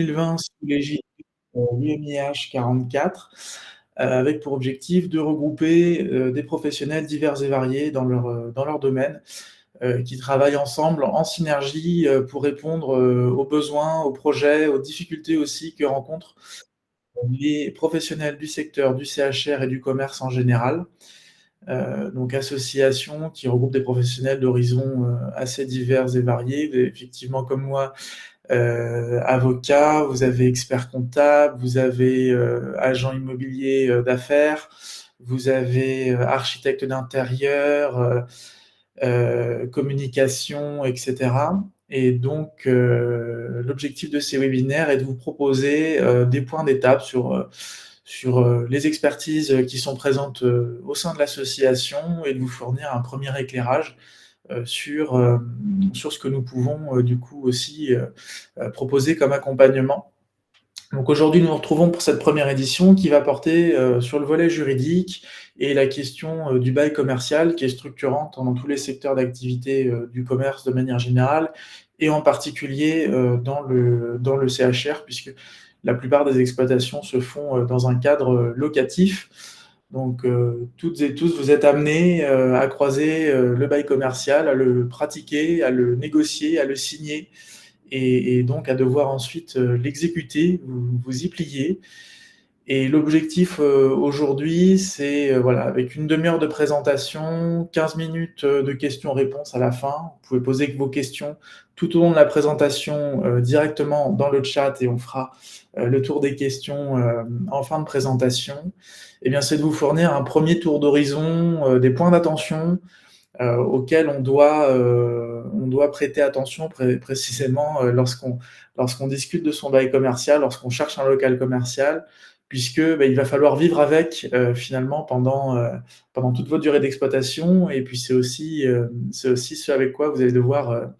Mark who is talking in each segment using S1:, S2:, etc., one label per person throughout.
S1: 2020 sous l'égide l'UMIH 44, avec pour objectif de regrouper, des professionnels divers et variés dans leur domaine, qui travaillent ensemble en synergie, pour répondre, aux besoins, aux projets, aux difficultés aussi que rencontrent les professionnels du secteur du CHR et du commerce en général. Donc association qui regroupe des professionnels d'horizons, assez divers et variés. Effectivement comme moi, avocat, vous avez expert comptable, vous avez, agent immobilier, d'affaires, vous avez, architecte d'intérieur, communication et cetera et donc l'objectif de ces webinaires est de vous proposer, des points d'étape sur les expertises, qui sont présentes, au sein de l'association et de vous fournir un premier éclairage, sur ce que nous pouvons, du coup aussi, proposer comme accompagnement. Donc aujourd'hui, nous nous retrouvons pour cette première édition qui va porter, sur le volet juridique et la question, du bail commercial qui est structurante dans tous les secteurs d'activité, du commerce de manière générale et en particulier, dans le CHR puisque la plupart des exploitations se font, dans un cadre, locatif. Donc toutes et tous, vous êtes amenés, à croiser, le bail commercial, à le pratiquer, à le négocier, à le signer et donc à devoir ensuite, l'exécuter, vous y plier et l'objectif, aujourd'hui, c'est, voilà, avec une demi heure de présentation, 15 minutes, de questions-réponses à la fin. Vous pouvez poser vos questions tout au long de la présentation, directement dans le chat et on fera, le tour des questions, en fin de présentation. Et bien, c'est de vous fournir un premier tour d'horizon, des points d'attention, auxquels on doit prêter attention précisément, lorsqu'on discute de son bail commercial, lorsqu'on cherche un local commercial, puisque, bah, il va falloir vivre avec, finalement pendant toute votre durée d'exploitation et puis c'est aussi ce avec quoi vous allez devoir,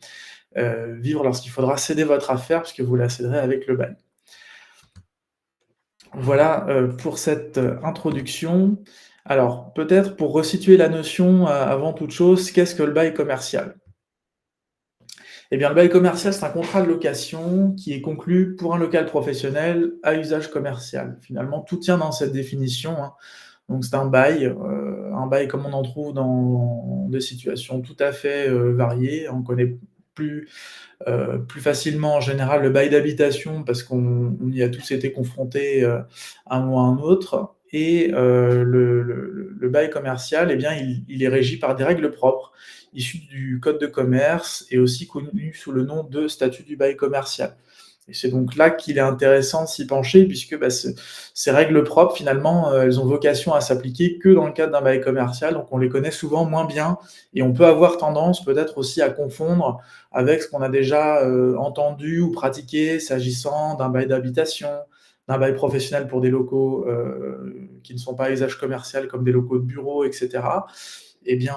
S1: vivre lorsqu'il faudra céder votre affaire puisque vous la céderez avec le bail. Voilà, pour cette, introduction. Alors, peut-être pour resituer la notion, avant toute chose, qu'est-ce que le bail commercial? Eh bien, le bail commercial, c'est un contrat de location qui est conclu pour un local professionnel à usage commercial. Finalement, tout tient dans cette définition, hein. Donc c'est un bail comme on en trouve dans des situations tout à fait, variées. On connaît plus plus facilement en général le bail d'habitation parce qu'on y a tous été confrontés, à un moment ou à un autre et le bail commercial, eh bien, il est régi par des règles propres, issues du code de commerce et aussi connues sous le nom de statut du bail commercial. Et c'est donc là qu'il est intéressant de s'y pencher puisque, bah, ces règles propres finalement, elles ont vocation à s'appliquer que dans le cadre d'un bail commercial, donc on les connaît souvent moins bien et on peut avoir tendance peut-être aussi à confondre avec ce qu'on a déjà, entendu ou pratiqué s'agissant d'un bail d'habitation, d'un bail professionnel pour des locaux, qui ne sont pas à usage commercial comme des locaux de bureaux et cetera. Eh bien,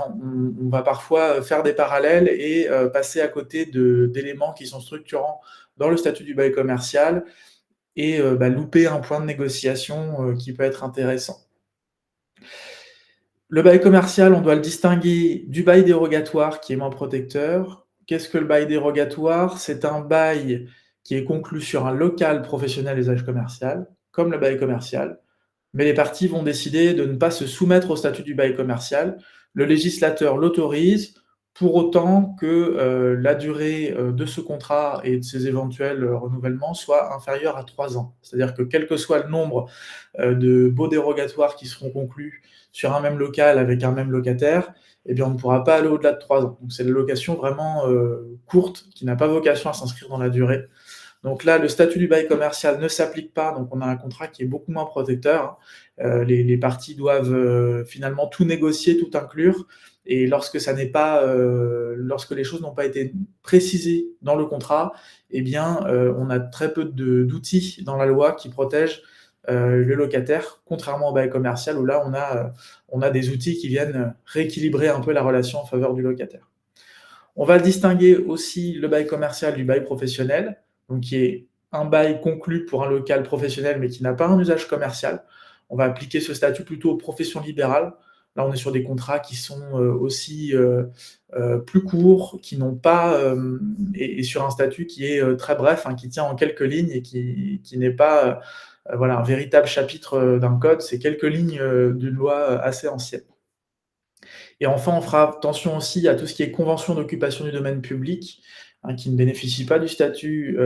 S1: on va parfois, faire des parallèles et passer à côté d'éléments qui sont structurants dans le statut du bail commercial et bah, louper un point de négociation, qui peut être intéressant. Le bail commercial, on doit le distinguer du bail dérogatoire qui est moins protecteur. Qu'est-ce que le bail dérogatoire? C'est un bail qui est conclu sur un local professionnel à usage commercial, comme le bail commercial, mais les parties vont décider de ne pas se soumettre au statut du bail commercial. Le législateur l'autorise pour autant que, la durée, de ce contrat et de ses éventuels, renouvellements soit inférieure à 3 ans. C'est-à-dire que quel que soit le nombre, de baux dérogatoires qui seront conclus sur un même local avec un même locataire, eh bien, on ne pourra pas aller au-delà de 3 ans. Donc c'est une location vraiment, courte qui n'a pas vocation à s'inscrire dans la durée. Donc là, le statut du bail commercial ne s'applique pas, donc on a un contrat qui est beaucoup moins protecteur, hein. Les parties doivent, finalement tout négocier, tout inclure et lorsque ça n'est pas, lorsque les choses n'ont pas été précisées dans le contrat, eh bien, on a très peu d'outils dans la loi qui protègent, le locataire, contrairement au bail commercial où là on a des outils qui viennent, rééquilibrer un peu la relation en faveur du locataire. On va distinguer aussi le bail commercial du bail professionnel, donc qui est un bail conclu pour un local professionnel, mais qui n'a pas un usage commercial. On va appliquer ce statut plutôt aux professions libérales, Là, on est sur des contrats qui sont, aussi, plus courts, qui n'ont pas, et sur un statut qui est, très bref, hein, qui tient en quelques lignes et qui n'est pas, voilà, un véritable chapitre, d'un code. C'est quelques lignes, d'une loi, assez ancienne. Et enfin, on fera attention aussi à tout ce qui est convention d'occupation du domaine public, hein, qui ne bénéficie pas du statut,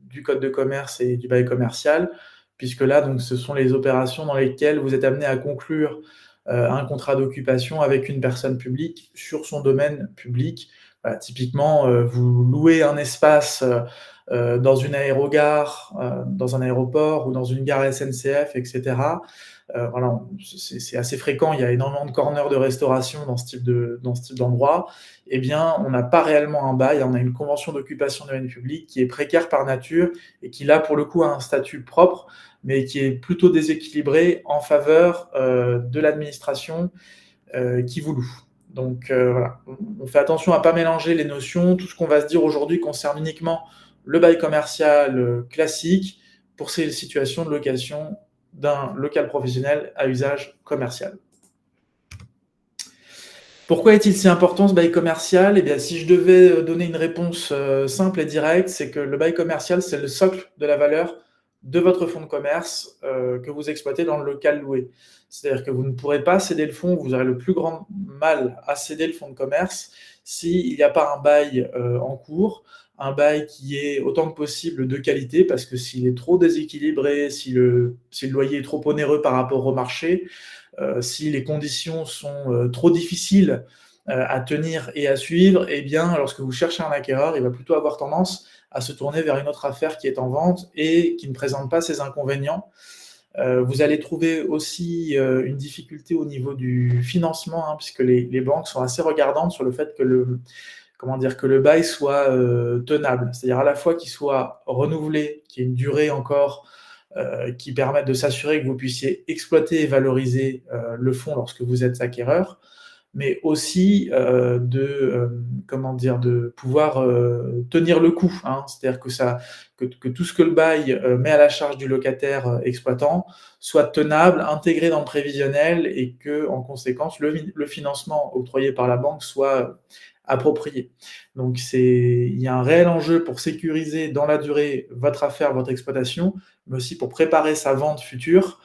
S1: du code de commerce et du bail commercial, puisque là, donc, ce sont les opérations dans lesquelles vous êtes amené à conclure, un contrat d'occupation avec une personne publique sur son domaine public. Voilà, typiquement, vous louez un espace, dans une aérogare, dans un aéroport ou dans une gare SNCF et cetera. Voilà, c'est assez fréquent, il y a énormément de corners de restauration dans ce type d'endroit. Eh bien, on n'a pas réellement un bail, on a une convention d'occupation de domaine public qui est précaire par nature et qui, là, pour le coup, a un statut propre, mais qui est plutôt déséquilibré en faveur, de l'administration, qui vous loue. Donc, voilà, on fait attention à ne pas mélanger les notions. Tout ce qu'on va se dire aujourd'hui concerne uniquement le bail commercial, classique pour ces situations de location d'un local professionnel à usage commercial. Pourquoi est-il si important ce bail commercial? Eh bien, si je devais donner une réponse simple et directe, c'est que le bail commercial, c'est le socle de la valeur de votre fonds de commerce que vous exploitez dans le local loué. C'est-à-dire que vous ne pourrez pas céder le fonds, vous aurez le plus grand mal à céder le fonds de commerce s'il n'y a pas un bail en cours, un bail qui est autant que possible de qualité, parce que s'il est trop déséquilibré, si le loyer est trop onéreux par rapport au marché, si les conditions sont trop difficiles à tenir et à suivre, eh bien, lorsque vous cherchez un acquéreur, il va plutôt avoir tendance à se tourner vers une autre affaire qui est en vente et qui ne présente pas ces inconvénients. Vous allez trouver aussi une difficulté au niveau du financement, hein, puisque les banques sont assez regardantes sur le fait que le bail soit tenable. C'est-à-dire à la fois qu'il soit renouvelé, qu'il y ait une durée encore qui permettent de s'assurer que vous puissiez exploiter et valoriser le fonds lorsque vous êtes acquéreur, mais aussi de pouvoir tenir le coup, hein. C'est-à-dire que tout ce que le bail met à la charge du locataire exploitant soit tenable, intégré dans le prévisionnel et que, en conséquence, le financement octroyé par la banque soit approprié. Donc il y a un réel enjeu pour sécuriser dans la durée votre affaire, votre exploitation, mais aussi pour préparer sa vente future,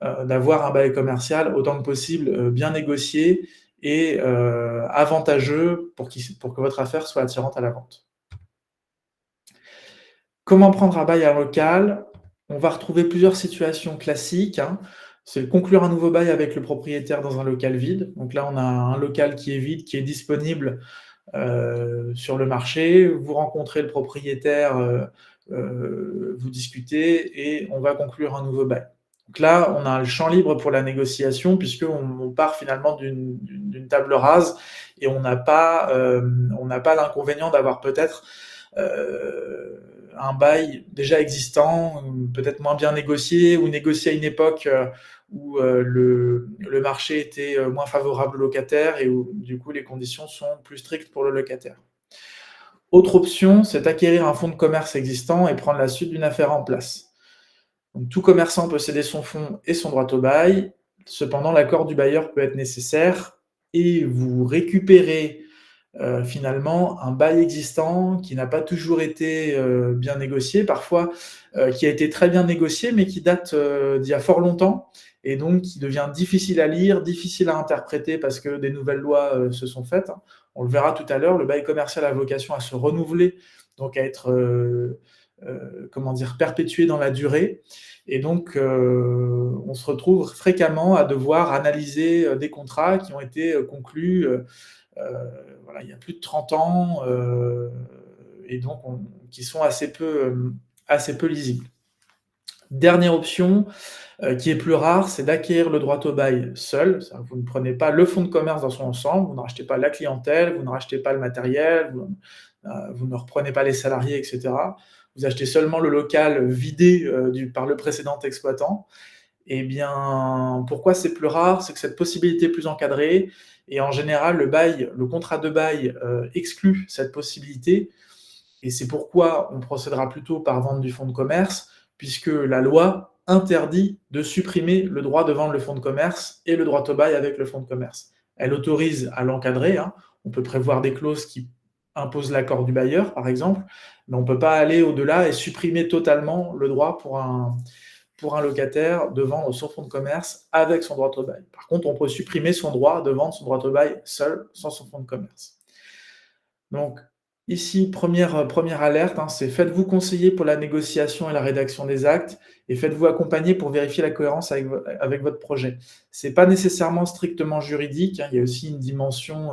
S1: d'avoir un bail commercial autant que possible bien négocié et avantageux pour que votre affaire soit attirante à la vente. Comment prendre un bail à local? On va retrouver plusieurs situations classiques, hein. C'est conclure un nouveau bail avec le propriétaire dans un local vide. Donc là, on a un local qui est vide, qui est disponible sur le marché. Vous rencontrez le propriétaire, vous discutez et on va conclure un nouveau bail. Donc là, on a le champ libre pour la négociation puisqu'on part finalement d'une table rase et on n'a pas l'inconvénient d'avoir peut-être un bail déjà existant, peut-être moins bien négocié ou négocié à une époque où le marché était moins favorable aux locataires et où du coup les conditions sont plus strictes pour le locataire. Autre option, c'est d'acquérir un fonds de commerce existant et prendre la suite d'une affaire en place. Donc, tout commerçant peut céder son fonds et son droit au bail. Cependant, l'accord du bailleur peut être nécessaire et vous récupérez finalement un bail existant qui n'a pas toujours été bien négocié, parfois qui a été très bien négocié, mais qui date d'il y a fort longtemps et donc qui devient difficile à lire, difficile à interpréter parce que des nouvelles lois se sont faites. On le verra tout à l'heure, le bail commercial a vocation à se renouveler, donc à être perpétué dans la durée. Et donc, on se retrouve fréquemment à devoir analyser des contrats qui ont été conclus voilà, il y a plus de 30 ans et donc qui sont assez peu lisibles. Dernière option, qui est plus rare, c'est d'acquérir le droit au bail seul. Vous ne prenez pas le fonds de commerce dans son ensemble, vous ne rachetez pas la clientèle, vous ne rachetez pas le matériel, vous ne reprenez pas les salariés, etc. Vous achetez seulement le local vidé par le précédent exploitant. Eh bien, pourquoi c'est plus rare? C'est que cette possibilité est plus encadrée et en général, le contrat de bail exclut cette possibilité et c'est pourquoi on procédera plutôt par vente du fonds de commerce, puisque la loi interdit de supprimer le droit de vendre le fonds de commerce et le droit au bail avec le fonds de commerce. Elle autorise à l'encadrer, hein. On peut prévoir des clauses qui imposent l'accord du bailleur, par exemple, mais on ne peut pas aller au-delà et supprimer totalement le droit pour un locataire de vendre son fonds de commerce avec son droit au bail. Par contre, on peut supprimer son droit de vendre son droit au bail seul, sans son fonds de commerce. Donc, ici, première alerte, hein, c'est faites-vous conseiller pour la négociation et la rédaction des actes et faites-vous accompagner pour vérifier la cohérence avec votre projet. C'est pas nécessairement strictement juridique, hein, il y a aussi une dimension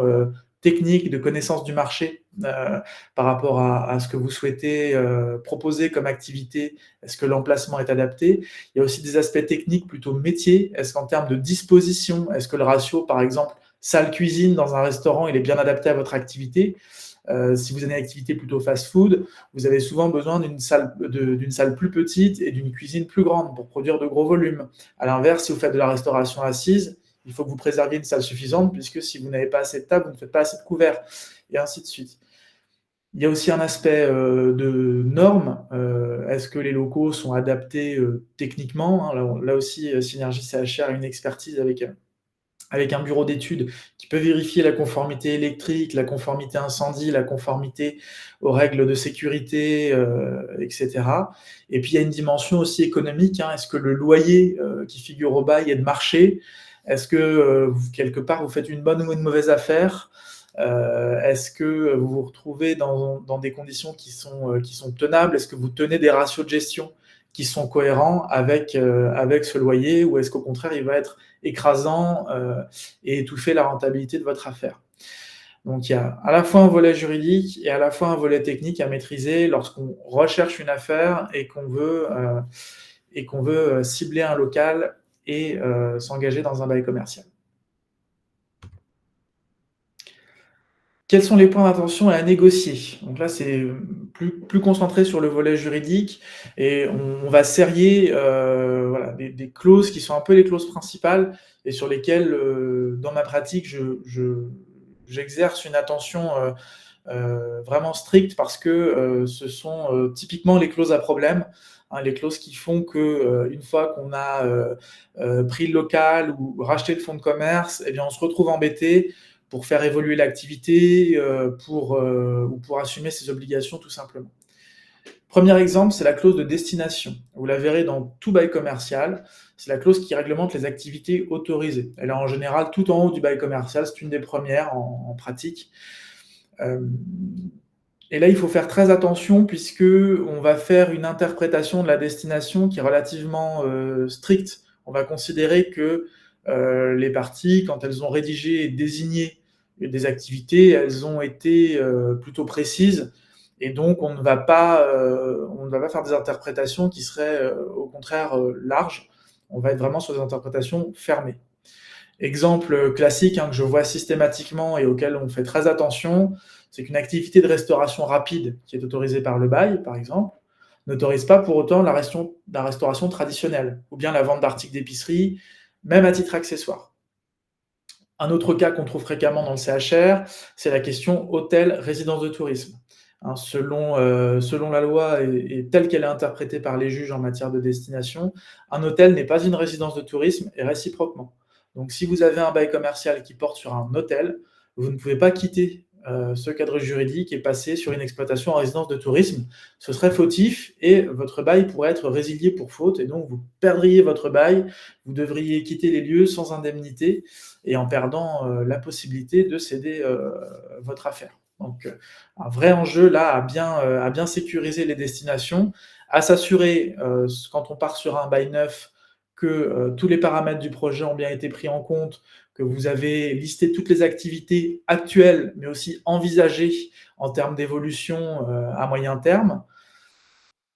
S1: technique, de connaissance du marché par rapport à ce que vous souhaitez proposer comme activité. Est-ce que l'emplacement est adapté? Il y a aussi des aspects techniques plutôt métiers. Est-ce qu'en termes de disposition, est-ce que le ratio, par exemple, salle-cuisine dans un restaurant, il est bien adapté à votre activité? Si vous avez une activité plutôt fast-food, vous avez souvent besoin d'une salle plus petite et d'une cuisine plus grande pour produire de gros volumes. À l'inverse, si vous faites de la restauration assise, il faut que vous préserviez une salle suffisante, puisque si vous n'avez pas assez de tables, vous ne faites pas assez de couverts, et ainsi de suite. Il y a aussi un aspect de normes. Est-ce que les locaux sont adaptés techniquement, hein? Là aussi, Synergie CHR a une expertise avec un bureau d'études qui peut vérifier la conformité électrique, la conformité incendie, la conformité aux règles de sécurité, etc. Et puis il y a une dimension aussi économique, hein. Est-ce que le loyer qui figure au bail est de marché? Est-ce que quelque part vous faites une bonne ou une mauvaise affaire? Est-ce que vous vous retrouvez dans des conditions qui sont tenables? Est-ce que vous tenez des ratios de gestion qui sont cohérents avec ce loyer, ou est-ce qu'au contraire il va être écrasant et étouffer la rentabilité de votre affaire? Donc il y a à la fois un volet juridique et à la fois un volet technique à maîtriser lorsqu'on recherche une affaire et qu'on veut cibler un local et s'engager dans un bail commercial. Quels sont les points d'attention à négocier? Donc là, c'est plus concentré sur le volet juridique, et on va serrer voilà, des clauses qui sont un peu les clauses principales et sur lesquelles, dans ma pratique, j'exerce une attention vraiment stricte, parce que ce sont typiquement les clauses à problème, hein, les clauses qui font que une fois qu'on a pris le local ou racheté le fonds de commerce, eh bien, on se retrouve embêté pour faire évoluer l'activité, ou pour assumer ses obligations, tout simplement. Premier exemple, c'est la clause de destination. Vous la verrez dans tout bail commercial. C'est la clause qui réglemente les activités autorisées. Elle est en général tout en haut du bail commercial, c'est une des premières en pratique. Et là, il faut faire très attention, puisque on va faire une interprétation de la destination qui est relativement stricte. On va considérer que les parties, quand elles ont rédigé et désigné des activités, elles ont été plutôt précises, et donc on ne va pas faire des interprétations qui seraient au contraire larges. On va être vraiment sur des interprétations fermées. Exemple classique, hein, que je vois systématiquement et auquel on fait très attention, c'est qu'une activité de restauration rapide qui est autorisée par le bail, par exemple, n'autorise pas pour autant la restauration traditionnelle, ou bien la vente d'articles d'épicerie, même à titre accessoire. Un autre cas qu'on trouve fréquemment dans le CHR, c'est la question hôtel, résidence de tourisme. Hein, selon la loi et telle qu'elle est interprétée par les juges en matière de destination, un hôtel n'est pas une résidence de tourisme, et réciproquement. Donc si vous avez un bail commercial qui porte sur un hôtel, vous ne pouvez pas quitter ce cadre juridique et passer sur une exploitation en résidence de tourisme. Ce serait fautif et votre bail pourrait être résilié pour faute, et donc vous perdriez votre bail, vous devriez quitter les lieux sans indemnité et en perdant la possibilité de céder votre affaire. Donc un vrai enjeu là à bien sécuriser les destinations, à s'assurer quand on part sur un bail neuf que tous les paramètres du projet ont bien été pris en compte, que vous avez listé toutes les activités actuelles, mais aussi envisagées en termes d'évolution à moyen terme.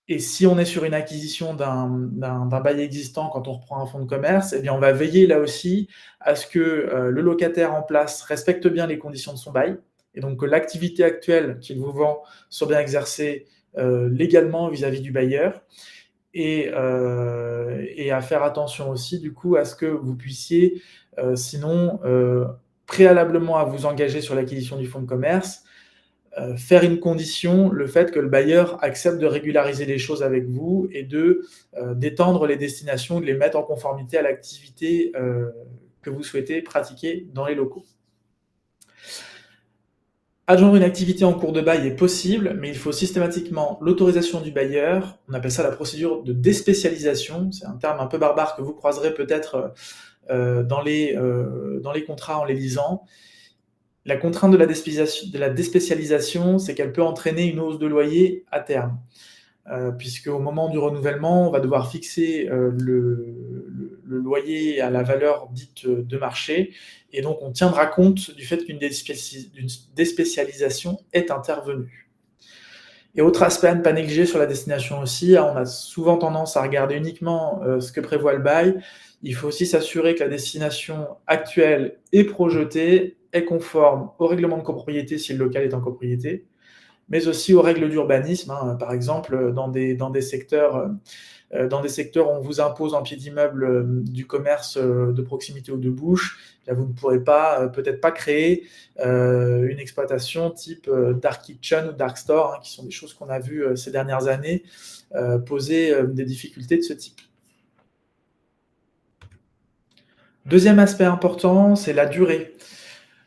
S1: Et si on est sur une acquisition d'un bail existant, quand on reprend un fonds de commerce, eh bien, on va veiller là aussi à ce que le locataire en place respecte bien les conditions de son bail, et donc que l'activité actuelle qu'il vous vend soit bien exercée légalement vis-à-vis du bailleur, et à faire attention aussi du coup à ce que vous puissiez sinon préalablement à vous engager sur l'acquisition du fonds de commerce, faire une condition, le fait que le bailleur accepte de régulariser les choses avec vous et d'étendre les destinations, de les mettre en conformité à l'activité, que vous souhaitez pratiquer dans les locaux. Adjoindre une activité en cours de bail est possible, mais il faut systématiquement l'autorisation du bailleur. On appelle ça la procédure de déspécialisation. C'est un terme un peu barbare que vous croiserez peut-être dans les contrats en les lisant. La contrainte de la déspécialisation, c'est qu'elle peut entraîner une hausse de loyer à terme, puisqu'au moment du renouvellement, on va devoir fixer le loyer à la valeur dite de marché, et donc on tiendra compte du fait qu'une déspécialisation est intervenue. Et autre aspect à ne pas négliger sur la destination aussi, on a souvent tendance à regarder uniquement ce que prévoit le bail. Il faut aussi s'assurer que la destination actuelle et projetée est conforme au règlement de copropriété si le local est en copropriété, mais aussi aux règles d'urbanisme. Par exemple, dans des secteurs où on vous impose en pied d'immeuble du commerce de proximité ou de bouche, là, vous ne pourrez pas, peut-être pas créer une exploitation type dark kitchen ou dark store, qui sont des choses qu'on a vues ces dernières années poser des difficultés de ce type. Deuxième aspect important, c'est la durée.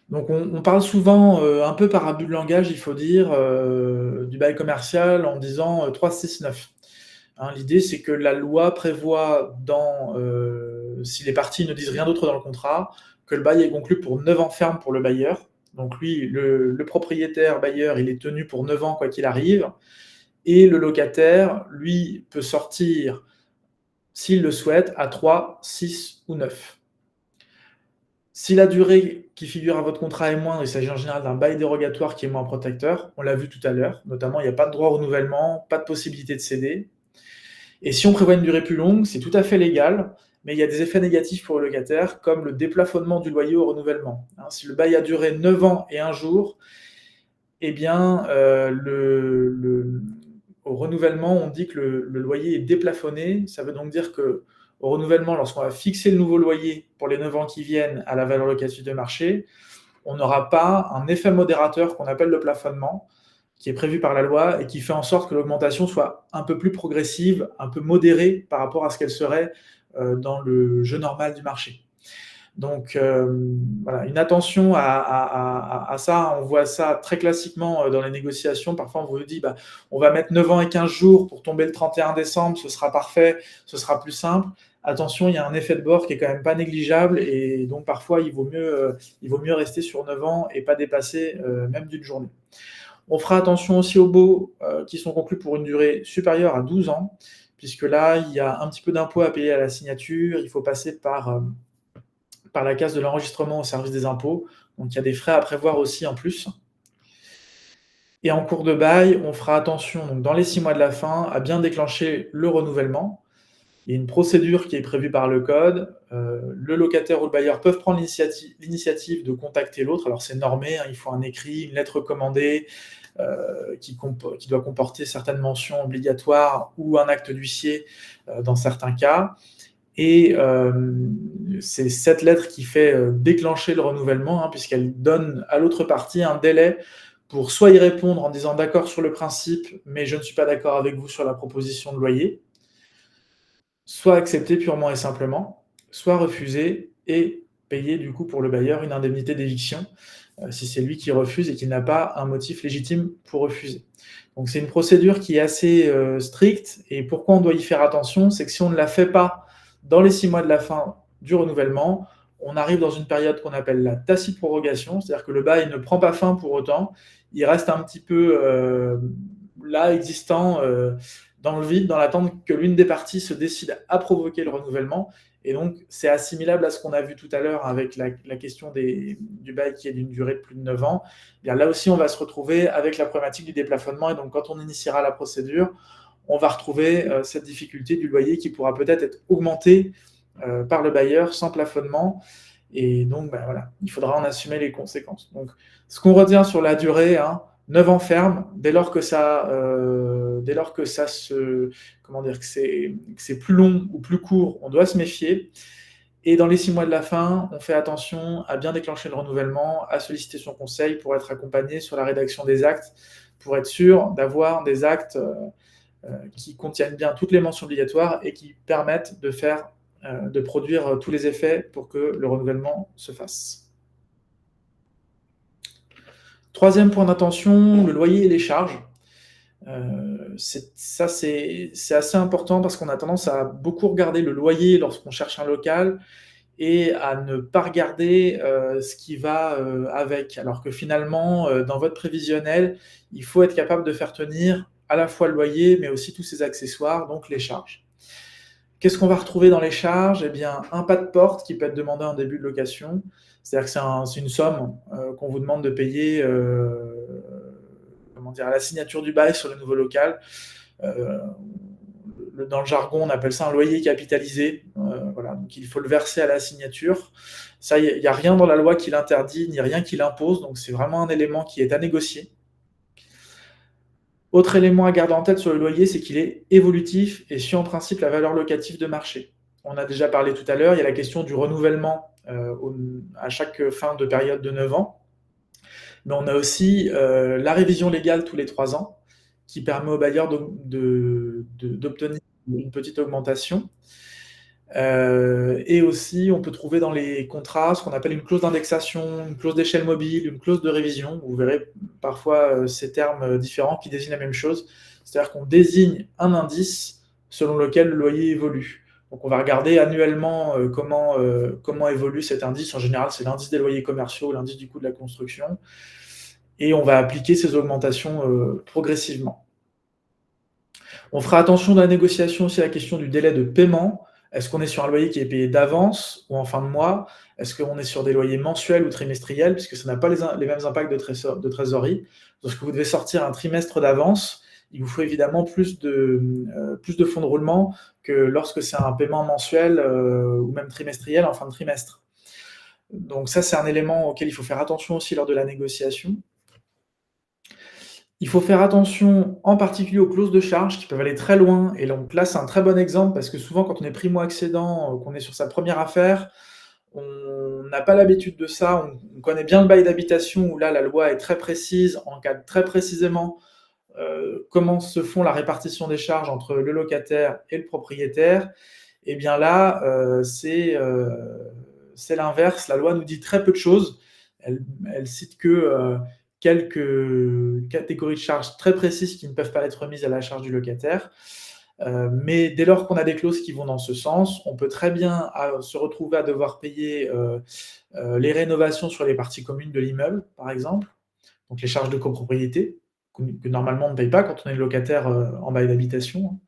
S1: Donc on parle souvent, un peu par abus de langage, il faut dire, du bail commercial en disant 3, 6, 9. L'idée, c'est que la loi prévoit si les parties ne disent rien d'autre dans le contrat, que le bail est conclu pour 9 ans ferme pour le bailleur. Donc lui, le propriétaire bailleur, il est tenu pour 9 ans quoi qu'il arrive, et le locataire, lui, peut sortir, s'il le souhaite, à 3, 6 ou 9. Si la durée qui figure à votre contrat est moindre, il s'agit en général d'un bail dérogatoire qui est moins protecteur. On l'a vu tout à l'heure, notamment, il n'y a pas de droit au renouvellement, pas de possibilité de céder. Et si on prévoit une durée plus longue, c'est tout à fait légal, mais il y a des effets négatifs pour le locataire, comme le déplafonnement du loyer au renouvellement. Si le bail a duré 9 ans et 1 jour, eh bien, au renouvellement, on dit que le loyer est déplafonné. Ça veut donc dire que au renouvellement, lorsqu'on va fixer le nouveau loyer pour les 9 ans qui viennent à la valeur locative de marché, on n'aura pas un effet modérateur qu'on appelle le plafonnement, qui est prévu par la loi et qui fait en sorte que l'augmentation soit un peu plus progressive, un peu modérée par rapport à ce qu'elle serait dans le jeu normal du marché. Donc voilà, une attention à ça. On voit ça très classiquement dans les négociations. Parfois, on vous dit on va mettre 9 ans et 15 jours pour tomber le 31 décembre, ce sera parfait, ce sera plus simple. Attention, il y a un effet de bord qui est quand même pas négligeable, et donc parfois il vaut mieux rester sur 9 ans et pas dépasser même d'une journée. On fera attention aussi aux baux qui sont conclus pour une durée supérieure à 12 ans, puisque là, il y a un petit peu d'impôt à payer à la signature, il faut passer par la case de l'enregistrement au service des impôts, donc il y a des frais à prévoir aussi en plus. Et en cours de bail, on fera attention, donc dans les 6 mois de la fin, à bien déclencher le renouvellement. Il y a une procédure qui est prévue par le code. Le locataire ou le bailleur peuvent prendre l'initiative de contacter l'autre. Alors c'est normé, il faut un écrit, une lettre recommandée qui doit comporter certaines mentions obligatoires ou un acte d'huissier dans certains cas. Et c'est cette lettre qui fait déclencher le renouvellement, puisqu'elle donne à l'autre partie un délai pour soit y répondre en disant d'accord sur le principe, mais je ne suis pas d'accord avec vous sur la proposition de loyer, soit accepter purement et simplement, soit refuser et payer du coup pour le bailleur une indemnité d'éviction, si c'est lui qui refuse et qu'il n'a pas un motif légitime pour refuser. Donc c'est une procédure qui est assez stricte, et pourquoi on doit y faire attention, c'est que si on ne la fait pas dans les 6 mois de la fin du renouvellement, on arrive dans une période qu'on appelle la tacite prorogation, c'est-à-dire que le bail ne prend pas fin pour autant, il reste un petit peu là, existant dans le vide, dans l'attente que l'une des parties se décide à provoquer le renouvellement. Et donc, c'est assimilable à ce qu'on a vu tout à l'heure avec la question du bail qui est d'une durée de plus de 9 ans. Eh bien, là aussi, on va se retrouver avec la problématique du déplafonnement. Et donc, quand on initiera la procédure, on va retrouver cette difficulté du loyer qui pourra peut-être être augmenté par le bailleur sans plafonnement. Et donc, voilà, il faudra en assumer les conséquences. Donc, ce qu'on retient sur la durée, 9 ans ferme, dès lors que c'est plus long ou plus court, on doit se méfier. Et dans les 6 mois de la fin, on fait attention à bien déclencher le renouvellement, à solliciter son conseil pour être accompagné sur la rédaction des actes, pour être sûr d'avoir des actes qui contiennent bien toutes les mentions obligatoires et qui permettent de produire tous les effets pour que le renouvellement se fasse. Troisième point d'attention, le loyer et les charges. C'est assez important parce qu'on a tendance à beaucoup regarder le loyer lorsqu'on cherche un local et à ne pas regarder ce qui va avec. Alors que finalement, dans votre prévisionnel, il faut être capable de faire tenir à la fois le loyer, mais aussi tous ses accessoires, donc les charges. Qu'est-ce qu'on va retrouver dans les charges? Eh bien, un pas de porte qui peut être demandé en début de location. C'est-à-dire que c'est une somme qu'on vous demande de payer comment dire, à la signature du bail sur le nouveau local. Euh, Dans le jargon, on appelle ça un loyer capitalisé. Voilà, donc il faut le verser à la signature. Ça, il n'y a rien dans la loi qui l'interdit, ni rien qui l'impose, donc c'est vraiment un élément qui est à négocier. Autre élément à garder en tête sur le loyer, c'est qu'il est évolutif et suit en principe la valeur locative de marché. On a déjà parlé tout à l'heure, il y a la question du renouvellement à chaque fin de période de 9 ans, mais on a aussi la révision légale tous les 3 ans, qui permet aux bailleurs d'obtenir une petite augmentation. Et aussi, on peut trouver dans les contrats ce qu'on appelle une clause d'indexation, une clause d'échelle mobile, une clause de révision. Vous verrez parfois ces termes différents qui désignent la même chose. C'est-à-dire qu'on désigne un indice selon lequel le loyer évolue. Donc on va regarder annuellement comment évolue cet indice. En général, c'est l'indice des loyers commerciaux, l'indice du coût de la construction. Et on va appliquer ces augmentations progressivement. On fera attention dans la négociation aussi à la question du délai de paiement. Est-ce qu'on est sur un loyer qui est payé d'avance ou en fin de mois? Est-ce qu'on est sur des loyers mensuels ou trimestriels? Puisque ça n'a pas les mêmes impacts de trésorerie. Lorsque vous devez sortir un trimestre d'avance, il vous faut évidemment plus de fonds de roulement que lorsque c'est un paiement mensuel ou même trimestriel en fin de trimestre. Donc ça, c'est un élément auquel il faut faire attention aussi lors de la négociation. Il faut faire attention en particulier aux clauses de charge qui peuvent aller très loin. Et donc là, c'est un très bon exemple parce que souvent, quand on est primo-accédant, qu'on est sur sa première affaire, on n'a pas l'habitude de ça. On connaît bien le bail d'habitation où là, la loi est très précise, encadre très précisément comment se font la répartition des charges entre le locataire et le propriétaire. Et bien là, c'est l'inverse. La loi nous dit très peu de choses. Elle cite que quelques catégories de charges très précises qui ne peuvent pas être mises à la charge du locataire. Mais dès lors qu'on a des clauses qui vont dans ce sens, on peut très bien se retrouver à devoir payer les rénovations sur les parties communes de l'immeuble, par exemple, donc les charges de copropriété, que normalement on ne paye pas quand on est locataire en bail d'habitation.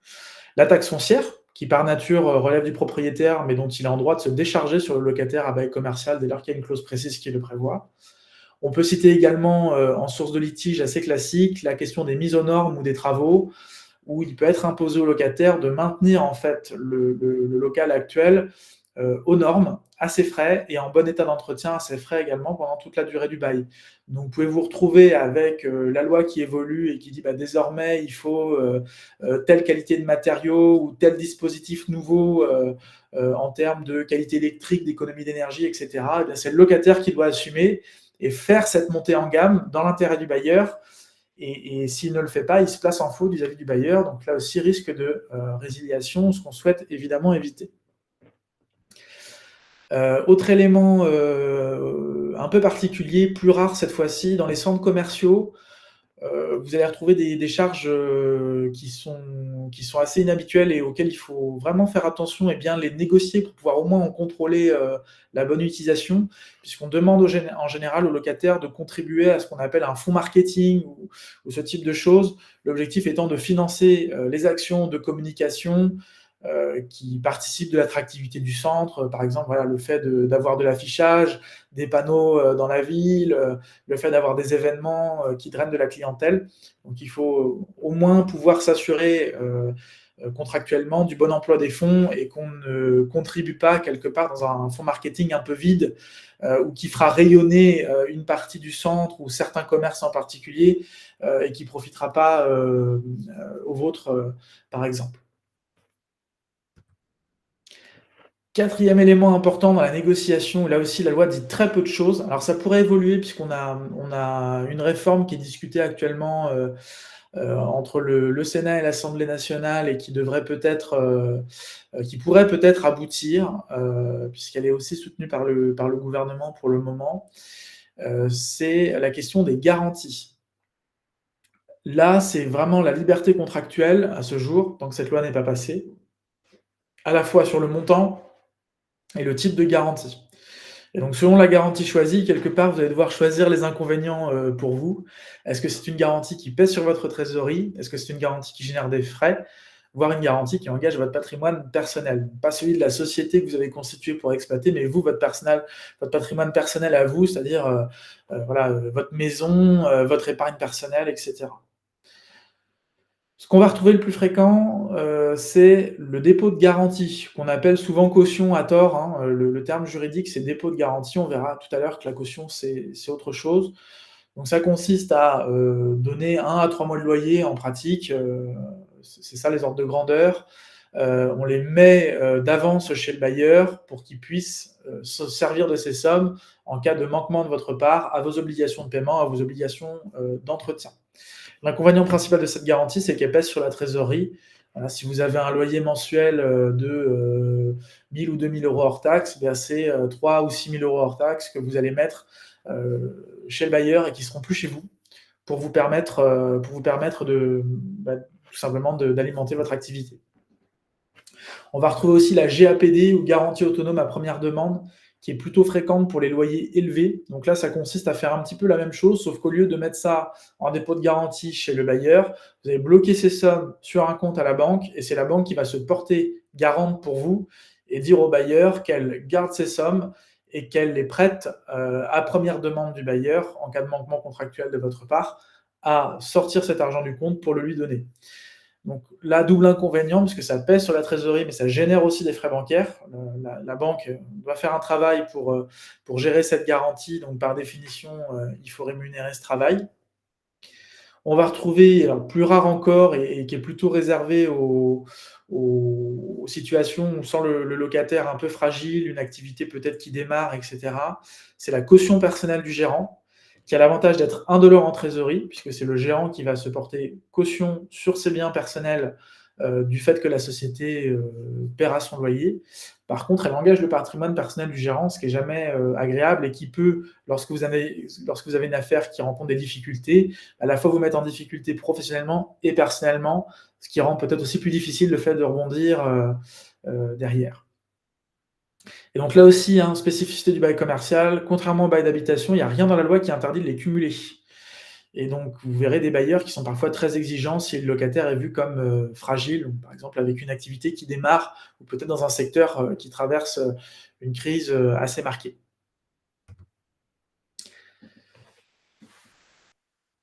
S1: La taxe foncière, qui par nature relève du propriétaire, mais dont il est en droit de se décharger sur le locataire à bail commercial dès lors qu'il y a une clause précise qui le prévoit. On peut citer également en source de litige assez classique la question des mises aux normes ou des travaux, où il peut être imposé au locataire de maintenir en fait le local actuel aux normes, à ses frais et en bon état d'entretien à ses frais également pendant toute la durée du bail. Donc vous pouvez vous retrouver avec la loi qui évolue et qui dit désormais il faut telle qualité de matériaux ou tel dispositif nouveau en termes de qualité électrique, d'économie d'énergie, etc. Et bien, c'est le locataire qui doit assumer et faire cette montée en gamme dans l'intérêt du bailleur. Et s'il ne le fait pas, il se place en faux vis-à-vis du bailleur. Donc là aussi, risque de résiliation, ce qu'on souhaite évidemment éviter. Autre élément un peu particulier, plus rare cette fois-ci, dans les centres commerciaux, vous allez retrouver des charges qui sont assez inhabituelles et auxquelles il faut vraiment faire attention et bien les négocier pour pouvoir au moins en contrôler la bonne utilisation, puisqu'on demande en général aux locataires de contribuer à ce qu'on appelle un fonds marketing ou ce type de choses, l'objectif étant de financer les actions de communication qui participent de l'attractivité du centre, par exemple voilà, le fait d'avoir de l'affichage, des panneaux dans la ville, le fait d'avoir des événements qui drainent de la clientèle. Donc il faut au moins pouvoir s'assurer contractuellement du bon emploi des fonds et qu'on ne contribue pas quelque part dans un fonds marketing un peu vide ou qui fera rayonner une partie du centre ou certains commerces en particulier et qui ne profitera pas aux vôtres, par exemple. 4e élément important dans la négociation, là aussi la loi dit très peu de choses. Alors ça pourrait évoluer puisqu'on a une réforme qui est discutée actuellement, entre le Sénat et l'Assemblée nationale et qui pourrait peut-être aboutir, puisqu'elle est aussi soutenue par le gouvernement pour le moment. C'est la question des garanties. Là, c'est vraiment la liberté contractuelle à ce jour, tant que cette loi n'est pas passée, à la fois sur le montant et le type de garantie. Et donc selon la garantie choisie, quelque part, vous allez devoir choisir les inconvénients, pour vous. Est-ce que c'est une garantie qui pèse sur votre trésorerie? Est-ce que c'est une garantie qui génère des frais? Voire une garantie qui engage votre patrimoine personnel. Pas celui de la société que vous avez constituée pour exploiter, mais vous, votre patrimoine personnel à vous, c'est-à-dire, voilà, votre maison, votre épargne personnelle et cetera. Ce qu'on va retrouver le plus fréquent, c'est le dépôt de garantie, qu'on appelle souvent caution à tort, hein, le terme juridique, c'est dépôt de garantie. On verra tout à l'heure que la caution, c'est autre chose. Donc ça consiste à, donner 1 à 3 mois de loyer en pratique, c'est ça les ordres de grandeur. On les met, d'avance chez le bailleur pour qu'il puisse, se servir de ces sommes en cas de manquement de votre part à vos obligations de paiement, à vos obligations, d'entretien. L'inconvénient principal de cette garantie, c'est qu'elle pèse sur la trésorerie. Voilà, si vous avez un loyer mensuel, de, 1 000 ou 2 000 € hors taxes, bah, c'est, 3 ou 6 000 € hors taxes que vous allez mettre, chez le bailleur et qui seront plus chez vous pour vous permettre de, bah, tout simplement d'alimenter votre activité. On va retrouver aussi la GAPD ou garantie autonome à première demande, qui est plutôt fréquente pour les loyers élevés. Donc là, ça consiste à faire un petit peu la même chose, sauf qu'au lieu de mettre ça en dépôt de garantie chez le bailleur, vous allez bloquer ces sommes sur un compte à la banque et c'est la banque qui va se porter garante pour vous et dire au bailleur qu'elle garde ces sommes et qu'elle les prête à première demande du bailleur en cas de manquement contractuel de votre part à sortir cet argent du compte pour le lui donner. Donc là, double inconvénient, parce que ça pèse sur la trésorerie, mais ça génère aussi des frais bancaires. La banque doit faire un travail pour gérer cette garantie, donc par définition, il faut rémunérer ce travail. On va retrouver, alors plus rare encore et qui est plutôt réservé aux situations où on sent le locataire un peu fragile, une activité peut-être qui démarre et cetera. C'est la caution personnelle du gérant, qui a l'avantage d'être indolore en trésorerie, puisque c'est le gérant qui va se porter caution sur ses biens personnels, du fait que la société, paiera son loyer. Par contre, elle engage le patrimoine personnel du gérant, ce qui est jamais, agréable et qui peut, lorsque vous avez une affaire qui rencontre des difficultés, à la fois vous mettre en difficulté professionnellement et personnellement, ce qui rend peut-être aussi plus difficile le fait de rebondir, derrière. Et donc là aussi, hein, spécificité du bail commercial, contrairement au bail d'habitation, il n'y a rien dans la loi qui interdit de les cumuler. Et donc vous verrez des bailleurs qui sont parfois très exigeants si le locataire est vu comme, fragile ou par exemple avec une activité qui démarre ou peut-être dans un secteur, qui traverse, une crise, assez marquée.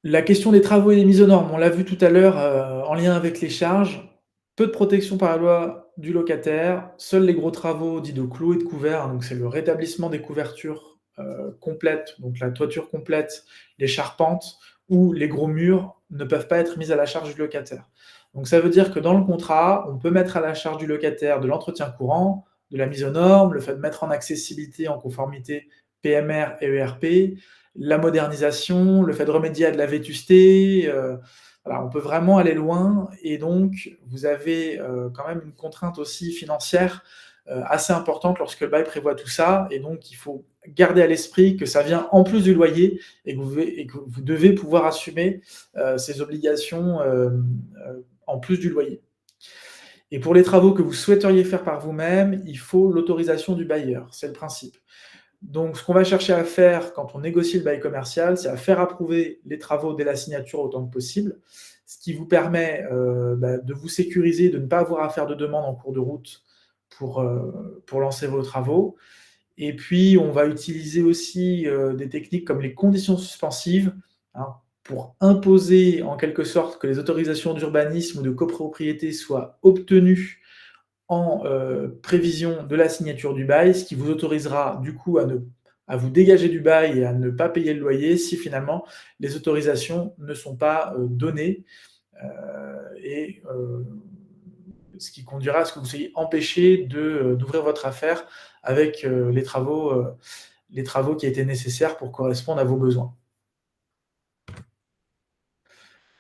S1: La question des travaux et des mises aux normes, on l'a vu tout à l'heure, en lien avec les charges. Peu de protection par la loi du locataire, seuls les gros travaux dits de clous et de couverts, hein, donc c'est le rétablissement des couvertures, complètes, donc la toiture complète, les charpentes ou les gros murs ne peuvent pas être mis à la charge du locataire. Donc ça veut dire que dans le contrat, on peut mettre à la charge du locataire de l'entretien courant, de la mise aux normes, le fait de mettre en accessibilité en conformité PMR et ERP, la modernisation, le fait de remédier à de la vétusté, voilà, on peut vraiment aller loin et donc vous avez, quand même une contrainte aussi financière, assez importante lorsque le bail prévoit tout ça et donc il faut garder à l'esprit que ça vient en plus du loyer et que vous devez pouvoir assumer, ces obligations, en plus du loyer. Et pour les travaux que vous souhaiteriez faire par vous-même, il faut l'autorisation du bailleur, c'est le principe. Donc, ce qu'on va chercher à faire quand on négocie le bail commercial, c'est à faire approuver les travaux dès la signature autant que possible, ce qui vous permet, bah, de vous sécuriser, de ne pas avoir à faire de demande en cours de route pour lancer vos travaux. Et puis, on va utiliser aussi, des techniques comme les conditions suspensives, hein, pour imposer en quelque sorte que les autorisations d'urbanisme ou de copropriété soient obtenues en, prévision de la signature du bail, ce qui vous autorisera du coup à vous dégager du bail et à ne pas payer le loyer si finalement les autorisations ne sont pas, données, et ce qui conduira à ce que vous soyez empêché d'ouvrir votre affaire avec, les travaux qui étaient nécessaires pour correspondre à vos besoins.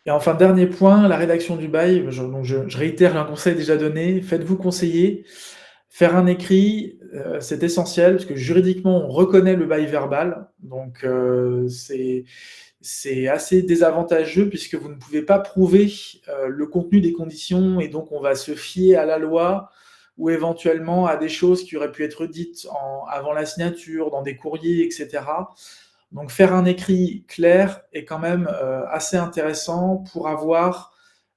S1: Et enfin, dernier point, la rédaction du bail, je réitère un conseil déjà donné, faites-vous conseiller. Faire un écrit, c'est essentiel parce que juridiquement, on reconnaît le bail verbal, donc c'est assez désavantageux puisque vous ne pouvez pas prouver, le contenu des conditions et donc on va se fier à la loi ou éventuellement à des choses qui auraient pu être dites avant la signature, dans des courriers et cetera. Donc faire un écrit clair est quand même, assez intéressant pour avoir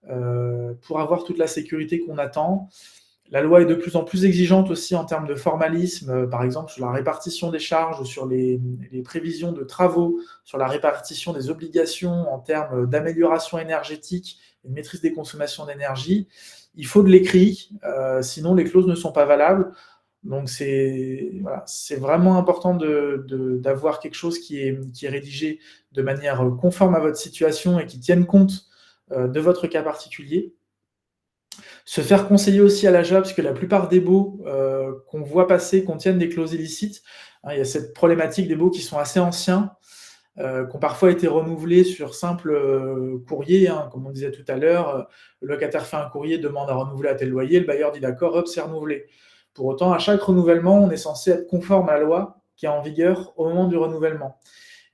S1: toute la sécurité qu'on attend. La loi est de plus en plus exigeante aussi en termes de formalisme, par exemple sur la répartition des charges ou sur les prévisions de travaux, sur la répartition des obligations en termes d'amélioration énergétique et de maîtrise des consommations d'énergie. Il faut de l'écrit, sinon les clauses ne sont pas valables. Donc c'est vraiment important d'avoir quelque chose qui est rédigé de manière conforme à votre situation et qui tienne compte de votre cas particulier. Se faire conseiller aussi à l'achat, parce que la plupart des baux qu'on voit passer contiennent des clauses illicites. Hein, il y a cette problématique des baux qui sont assez anciens, qui ont parfois été renouvelés sur simple courrier, hein, comme on disait tout à l'heure. Le locataire fait un courrier, demande à renouveler à tel loyer, le bailleur dit d'accord, hop, c'est renouvelé. Pour autant, à chaque renouvellement, on est censé être conforme à la loi qui est en vigueur au moment du renouvellement.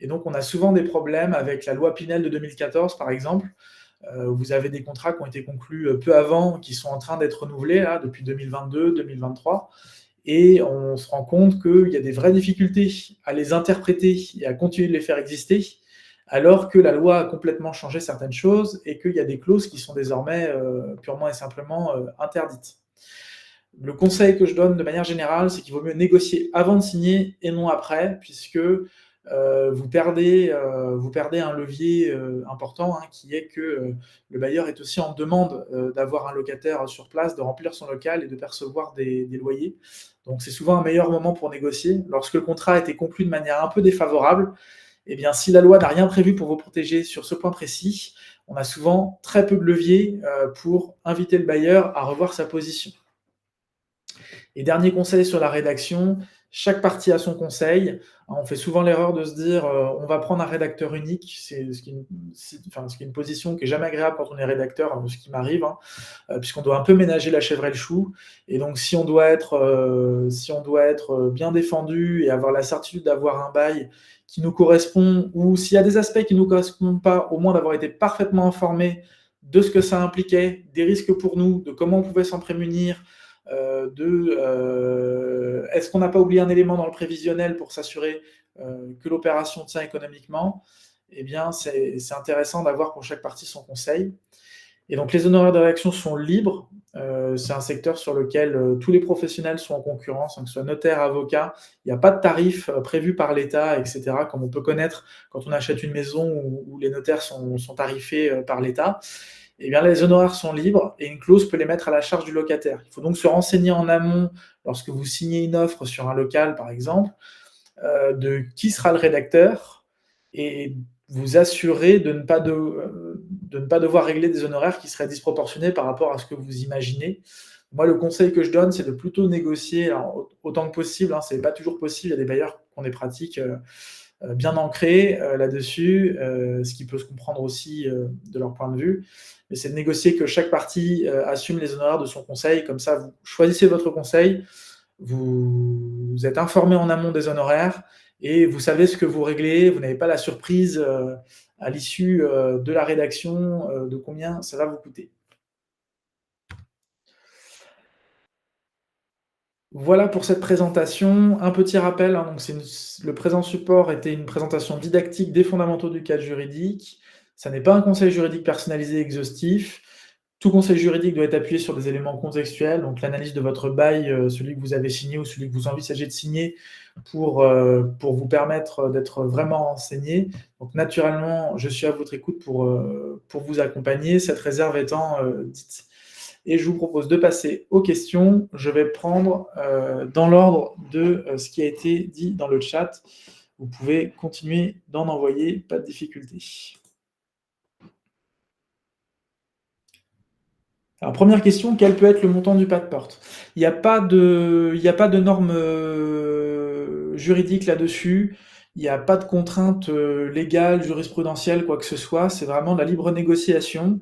S1: Et donc, on a souvent des problèmes avec la loi Pinel de 2014, par exemple. Vous avez des contrats qui ont été conclus peu avant, qui sont en train d'être renouvelés là, depuis 2022, 2023. Et on se rend compte qu'il y a des vraies difficultés à les interpréter et à continuer de les faire exister, alors que la loi a complètement changé certaines choses et qu'il y a des clauses qui sont désormais purement et simplement interdites. Le conseil que je donne de manière générale, c'est qu'il vaut mieux négocier avant de signer et non après, puisque vous perdez un levier important, hein, qui est que le bailleur est aussi en demande d'avoir un locataire sur place, de remplir son local et de percevoir des loyers. Donc c'est souvent un meilleur moment pour négocier. Lorsque le contrat a été conclu de manière un peu défavorable, eh bien, si la loi n'a rien prévu pour vous protéger sur ce point précis, on a souvent très peu de leviers pour inviter le bailleur à revoir sa position. Et dernier conseil sur la rédaction, chaque partie a son conseil. On fait souvent l'erreur de se dire on va prendre un rédacteur unique, ce qui est une position qui est jamais agréable quand on est rédacteur, ce qui m'arrive, hein, puisqu'on doit un peu ménager la chèvre et le chou. Et donc si on doit être bien défendu et avoir la certitude d'avoir un bail qui nous correspond, ou s'il y a des aspects qui ne nous correspondent pas, au moins d'avoir été parfaitement informé de ce que ça impliquait, des risques pour nous, de comment on pouvait s'en prémunir, est-ce qu'on n'a pas oublié un élément dans le prévisionnel pour s'assurer que l'opération tient économiquement. Eh bien, c'est intéressant d'avoir pour chaque partie son conseil. Et donc, les honoraires de rédaction sont libres. C'est un secteur sur lequel tous les professionnels sont en concurrence, hein, que ce soit notaire, avocat. Il n'y a pas de tarif prévu par l'État, etc., comme on peut connaître quand on achète une maison où les notaires sont tarifés par l'État. Eh bien, les honoraires sont libres et une clause peut les mettre à la charge du locataire. Il faut donc se renseigner en amont lorsque vous signez une offre sur un local, par exemple, de qui sera le rédacteur et vous assurer de ne pas devoir régler des honoraires qui seraient disproportionnés par rapport à ce que vous imaginez. Moi, le conseil que je donne, c'est de plutôt négocier autant que possible. Hein, ce n'est pas toujours possible. Il y a des bailleurs qui ont des pratiques bien ancrées là-dessus, ce qui peut se comprendre aussi de leur point de vue. Mais c'est de négocier que chaque partie assume les honoraires de son conseil. Comme ça, vous choisissez votre conseil, vous êtes informé en amont des honoraires et vous savez ce que vous réglez. Vous n'avez pas la surprise à l'issue de la rédaction de combien ça va vous coûter. Voilà pour cette présentation. Un petit rappel, hein, donc le présent support était une présentation didactique des fondamentaux du cadre juridique. Ça n'est pas un conseil juridique personnalisé exhaustif. Tout conseil juridique doit être appuyé sur des éléments contextuels, donc l'analyse de votre bail, celui que vous avez signé ou celui que vous envisagez de signer pour vous permettre d'être vraiment renseigné. Donc naturellement, je suis à votre écoute pour vous accompagner, cette réserve étant dite. Et je vous propose de passer aux questions. Je vais prendre dans l'ordre de ce qui a été dit dans le chat. Vous pouvez continuer d'en envoyer, pas de difficulté. Alors première question, quel peut être le montant du pas de porte? Il y a pas de normes, juridiques là-dessus. Il y a pas de contraintes, légales, jurisprudentielles, quoi que ce soit. C'est vraiment de la libre négociation.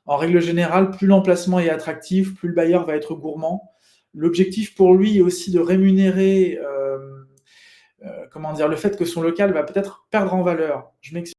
S1: En règle générale, plus l'emplacement est attractif, plus le bailleur va être gourmand. L'objectif pour lui est aussi de rémunérer, comment dire? Le fait que son local va peut-être perdre en valeur. Je m'explique.